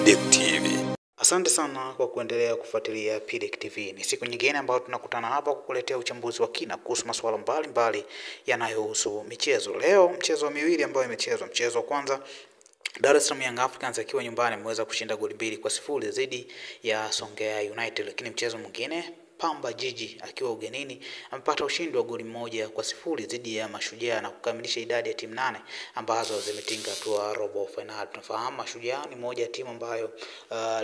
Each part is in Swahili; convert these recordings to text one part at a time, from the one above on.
PDK TV. Asante sana kwa kuendelea kufuatilia PDK TV. Ni siku nyingine ambayo tunakutana hapa kukuletea uchambuzi wa kina kuhusu masuala mbalimbali yanayohusu michezo. Leo mchezo miwili ambayo imechezwa. Mchezo wa kwanza, Dar es Salaam Young Africans akiwa nyumbani ameweza kushinda goli 2-0 dhidi ya Songea United, lakini mchezo mwingine Pamba Jiji akiwa ugenini amepata ushindi wa goli 1-0 dhidi ya Mashujaa na kukamilisha idadi ya timu 8 ambazo zimetinga hatua robo final. Tunafahamu Mashujaa ni moja ya timu ambayo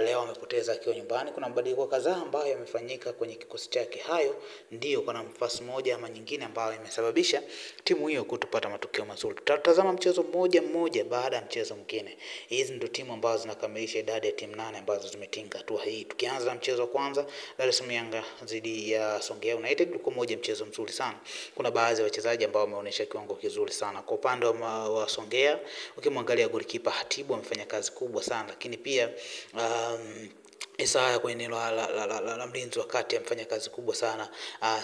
leo amepoteza akiwa nyumbani. Kuna mabadiliko kadhaa ambayo yamefanyika kwenye kikosi chake. Hayo ndio kuna nafasi moja ama nyingine ambayo imesababisha timu hiyo kutopata matokeo mazuri. Tutatazama mchezo mmoja baada ya mchezo mwingine. Hizi ndio timu ambazo zinakamilisha idadi ya timu 8 ambazo zimetinga hatua hii. Tukianza na mchezo wa kwanza, Dar es Salaam Yanga dhidi ya Songea United, ulikuwa moja mchezo mzuri sana. Kuna baadhi ya wachezaji ambao wameonyesha kiwango kizuri sana. Kwa upande wa Songea, ukimwangalia golikipa Hatibu amefanya kazi kubwa sana, lakini pia Isaya kwenye eneo la mlinzi wa kati amefanya kazi kubwa sana.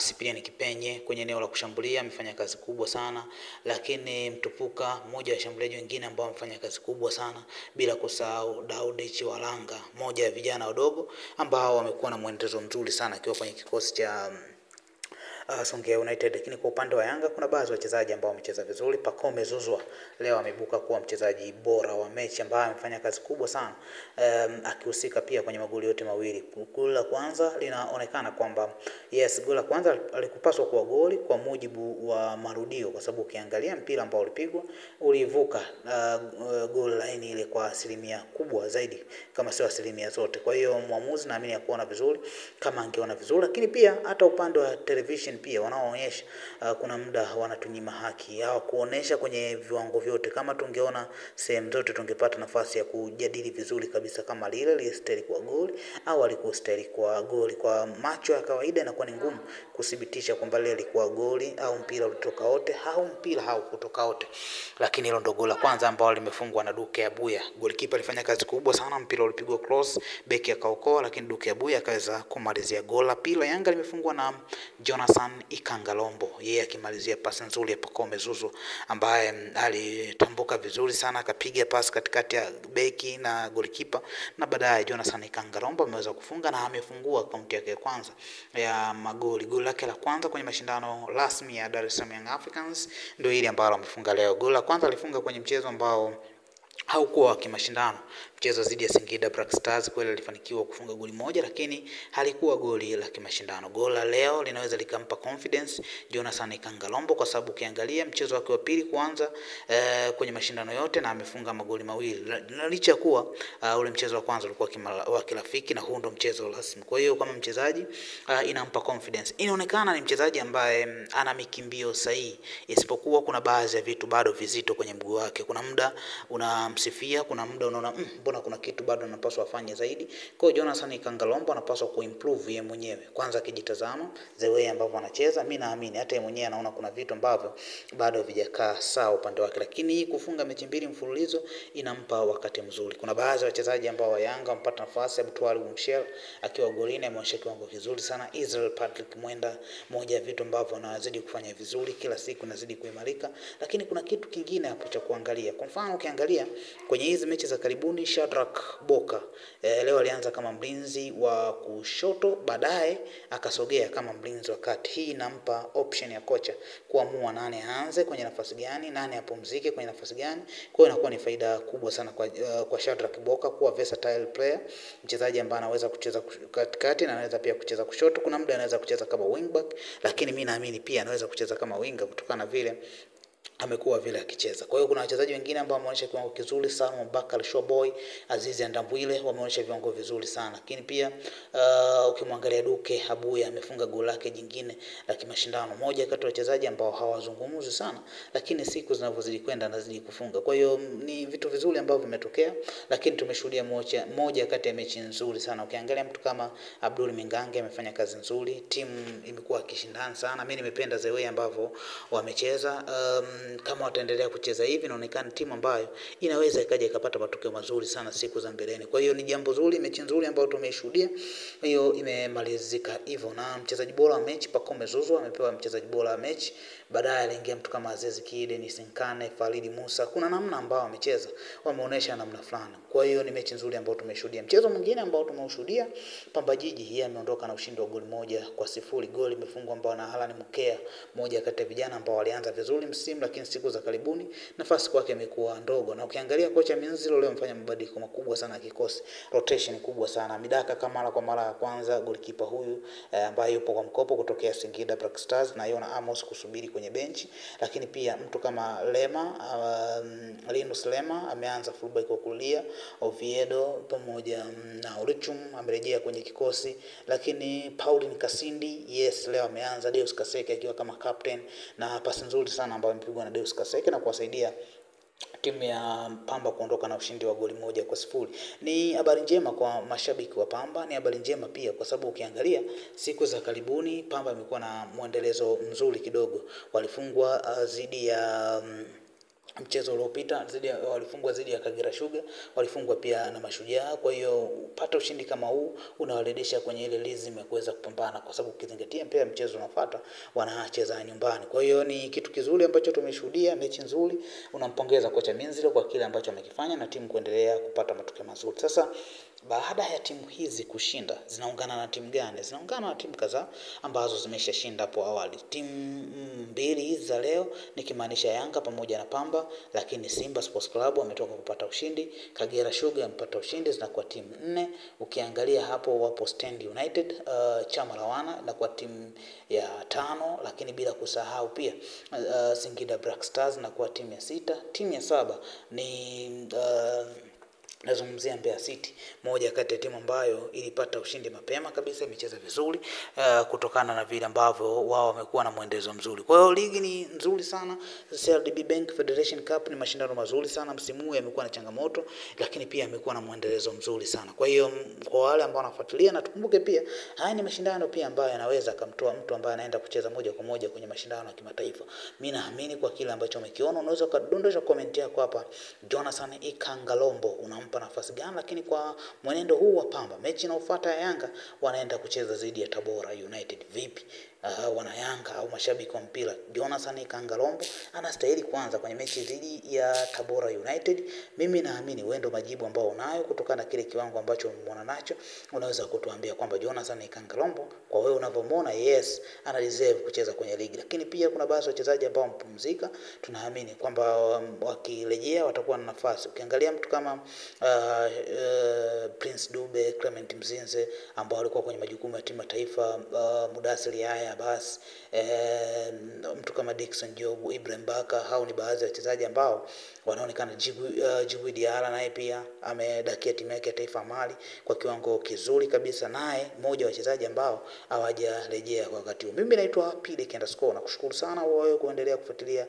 Cyprian Kipenye kwenye eneo la kushambulia amefanya kazi kubwa sana, lakini Mtupuka mmoja wa washambuliaji wengine ambao amefanya kazi kubwa sana, bila kusahau Daudi Chiwalanga, mmoja ya vijana wadogo ambao wamekuwa na mwendelezo mzuri sana akiwa kwenye kikosi cha Songea United. Lakini kwa upande wa Yanga kuna baadhi ya wachezaji ambao wamecheza vizuri. Pacome Zouzoua leo ameibuka kuwa mchezaji bora wa mechi ambaye amefanya kazi kubwa sana, akihusika pia kwenye magoli yote mawili. Goli la kwanza linaonekana kwamba goli la kwanza alikupaswa kuwa goli kwa mujibu wa marudio, kwa sababu ukiangalia mpira ambao ulipigwa ulivuka goal line ile kwa asilimia kubwa zaidi kama sio asilimia zote. Kwa hiyo muamuzi naamini ya kuona vizuri kama angeona vizuri, lakini pia hata upande wa television pia wanaoonyesha kuna muda wanatunyima haki ya kuonesha kwenye viwango vyote. Kama tungeona sehemu zote tungepata nafasi ya kujadili vizuri kabisa kama lile lilistahili kwa goli au alikustahili kwa goli. Kwa macho ya kawaida inakuwa ni ngumu kudhibitisha kwamba lile lilikuwa goli au mpira ulitoka wote au mpira haukutoka wote. Lakini hilo ndo goli la kwanza ambalo limefungwa na Duke Abuya. Golikipa alifanya kazi kubwa sana, mpira ulipigwa cross, beki akaokoa, lakini Duke Abuya akaweza kumalizia. Goli la pili Yanga limefungwa na Jonathan Ikangalombo, yeye akimalizia pasi nzuri ya Pacome Zouzoua ambaye alitambuka vizuri sana, akapiga pasi katikati ya beki na golikipa, na baadaye Jonathan Ikangalombo ameweza kufunga na amefungua akaunti yake ya kwanza ya magoli. Goli lake la kwanza kwenye mashindano rasmi ya Dar es Salaam Young Africans ndio ile ambalo amefunga leo. Goli la kwanza alifunga kwenye mchezo ambao haukuwa wa kimashindano, mchezo dhidi ya Singida Black Stars. Kweli alifanikiwa kufunga goli moja, lakini halikuwa goli la kimashindano. Goli la leo linaweza likampa confidence Jonathan Ikangalombo, kwa sababu ukiangalia mchezo wake wa pili kwanza kwenye mashindano yote na amefunga magoli mawili, licha kuwa ule mchezo wa kwanza ulikuwa wa kirafiki na huu ndo mchezo rasmi. Kwa hiyo kama mchezaji inampa confidence. Inaonekana ni mchezaji ambaye ana mikimbio sahihi, isipokuwa kuna baadhi ya vitu bado vizito kwenye mguu wake. Kuna muda unamsifia, kuna muda unaona mbona kuna kitu bado anapaswa afanye zaidi. Kwa hiyo Jonathan Ikangalombo anapaswa kuimprove yeye mwenyewe. Kwanza akijitazama the way ambavyo anacheza, mimi naamini hata yeye mwenyewe anaona kuna vitu ambavyo bado havijakaa sawa upande wake, lakini kufunga mechi 2 mfululizo inampa wakati mzuri. Kuna baadhi ya wachezaji ambao wa Yanga wamepata nafasi. Abutwali Mshel akiwa golini ameonyesha kiwango kizuri sana. Israel Patrick Mwenda, moja ya vitu ambavyo anazidi kufanya vizuri kila siku, anazidi kuimarika. Lakini kuna kitu kingine hapo cha kuangalia. Kwa mfano ukiangalia kwenye hizi mechi za karibuni, Shadrack Boka leo alianza kama mlinzi wa kushoto, baadaye akasogea kama mlinzi wa kati. Hii inampa option ya kocha kuamua nani aanze kwenye nafasi gani, nani apumzike kwenye nafasi gani. Kwa hiyo inakuwa ni faida kubwa sana kwa Shadrack Boka kuwa versatile player, mchezaji ambaye anaweza kucheza katikati na anaweza pia kucheza kushoto. Kuna muda anaweza kucheza kama wingback, lakini mimi naamini pia anaweza kucheza kama winger kutokana na vile amekuwa vile akicheza. Kwa hiyo kuna wachezaji wengine ambao wameonyesha kiwango kizuri sana. Bakari Showboy, Azizi Ndambwile wameonyesha viwango vizuri sana. Lakini pia ukimwangalia Duke Abuya amefunga goli lake jingine la kimashindano. Moja kati ya wachezaji ambao hawazungumzi sana, lakini siku zinavyozidi kwenda anazidi kufunga. Kwa hiyo ni vitu vizuri ambavyo vimetokea, lakini tumeshuhudia moja kati ya mechi nzuri sana. Ukiangalia mtu kama Abdul Mingange amefanya kazi nzuri, timu imekuwa kishindana sana. Mimi nimependa the way ambavyo wamecheza. kama wataendelea kucheza hivi, inaonekana timu ambayo inaweza ikaja ikapata matokeo mazuri sana siku za mbeleni. Kwa hiyo ni jambo zuri, mechi nzuri ambayo tumeshuhudia. Hiyo imemalizika hivyo, na mchezaji bora wa mechi Pacome Zouzoua amepewa mchezaji bora wa mechi. Baadaye aliingia mtu kama Aziz Ki, Dennis Nkane, Farid Musa. Kuna namna ambao wamecheza, wameonyesha namna fulani. Kwa hiyo ni mechi nzuri ambayo tumeshuhudia. Mchezo mwingine ambao tumeushuhudia, Pamba Jiji yeye ameondoka na ushindi wa goli 1-0. Goli imefungwa ambao na Alan Mkea, moja kati ya vijana ambao walianza vizuri msimu, lakini siku za karibuni nafasi kwake imekuwa ndogo. Na ukiangalia kocha Minziro leo amefanya mabadiliko makubwa sana ya kikosi, rotation kubwa sana. Midaka Kamara kwa mara ya kwanza, goalkeeper huyu ambaye yupo kwa mkopo kutokea Singida Black Stars, na Yona Amos kusubiri kwenye benchi. Lakini pia mtu kama Linus Lema ameanza fullback kwa kulia. Oviedo pamoja na Orichum amerejea kwenye kikosi. Lakini Pauline Kasindi leo ameanza. Deus Kaseke akiwa kama captain, na pasi nzuri sana ambayo imepigwa na Deus Kaseke na kuwasaidia timu ya Pamba kuondoka na ushindi wa goli 1-0. Ni habari njema kwa mashabiki wa Pamba, ni habari njema pia kwa sababu ukiangalia siku za karibuni Pamba imekuwa na muendelezo mzuri kidogo. Walifungwa dhidi ya mchezo uliopita, walifungwa dhidi ya Kagera Sugar, walifungwa pia na Mashujaa. Kwa hiyo upata ushindi kama huu unawarejesha kwenye ile rhythm ya kuweza kupambana, kwa sababu ukizingatia pia mchezo unafuata wanacheza nyumbani. Kwa hiyo ni kitu kizuri ambacho tumeshuhudia, mechi nzuri. Unampongeza kocha Minziro kwa kile ambacho amekifanya na timu kuendelea kupata matokeo mazuri. Sasa baada ya timu hizi kushinda, zinaungana na timu gani? Zinaungana na timu kadhaa ambazo zimeshashinda hapo awali. Timu mbili hizi za leo nikimaanisha Yanga pamoja na Pamba, lakini Simba Sports Club wametoka kupata ushindi, Kagera Sugar amepata ushindi, zinakuwa timu 4. Ukiangalia hapo wapo Stand United, Chama Lawana na kwa timu ya 5, lakini bila kusahau pia Singida Black Stars na kwa timu ya 6. Timu ya 7 ni nazungumzia Mbeya City, moja kati ya timu ambayo ilipata ushindi mapema kabisa, imecheza vizuri kutokana na vile ambavyo wao wamekuwa na muendelezo mzuri. Kwa hiyo ligi ni nzuri sana. CRDB Bank Federation Cup ni mashindano mazuri sana msimu huu, yamekuwa na changamoto lakini pia yamekuwa na muendelezo mzuri sana. Kwa hiyo kwa wale ambao wanafuatilia, na tukumbuke pia haya ni mashindano pia ambayo yanaweza kumtoa mtu ambaye anaenda kucheza moja kwa moja kwenye mashindano ya kimataifa. Mimi naamini kwa kile ambacho umekiona, unaweza kudondosha comment yako hapa. Jonathan Ikangalombo unampa nafasi gani? Lakini kwa mwenendo huu wa Pamba, mechi inayofuata ya Yanga wanaenda kucheza dhidi ya Tabora United. Vipi wana Yanga au mashabiki wa mpira, Jonathan Ikangalombo anastahili kwanza kwenye mechi dhidi ya Tabora United? Mimi naamini wewe ndio majibu ambao unayo kutokana na kile kiwango ambacho umeona nacho. Unaweza kutuambia kwamba Jonathan Ikangalombo kwa wewe unavyomuona, yes, ana deserve kucheza kwenye ligi. Lakini pia kuna baadhi ya wachezaji ambao wamepumzika, tunaamini kwamba wakirejea watakuwa na nafasi. Ukiangalia mtu kama Prince Dube, Clement Mzinze ambao walikuwa kwenye majukumu ya timu ya taifa, Mudasiri haya basi, mtu kama Dickson Jobu, Ibrahim Baka, hao ni baadhi ya wachezaji ambao wanaonekana. Djigui Diarra naye pia amedakia timu yake ya taifa Mali kwa kiwango kizuri kabisa, naye mmoja wa wachezaji ambao hawajarejea kwa wakati huu. Mimi naitwa Pidek_, nakushukuru sana wewe kuendelea kufuatilia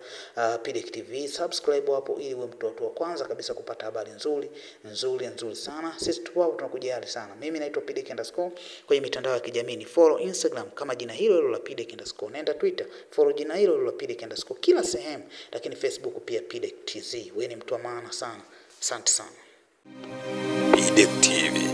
Pidek TV. Subscribe hapo ili uwe mtu wa kwanza kabisa kupata habari nzuri sana. Sisi tu hapo tunakujali sana. Mimi naitwa Pidek_, kwenye mitandao ya kijamii ni follow Instagram kama jina hilo la Pidek_, nenda Twitter follow jina hilo la Pidek_, kila sehemu, lakini Facebook pia Pidek TZ. Wewe ni mtu wa maana sana. Asante sana. Pidek TV.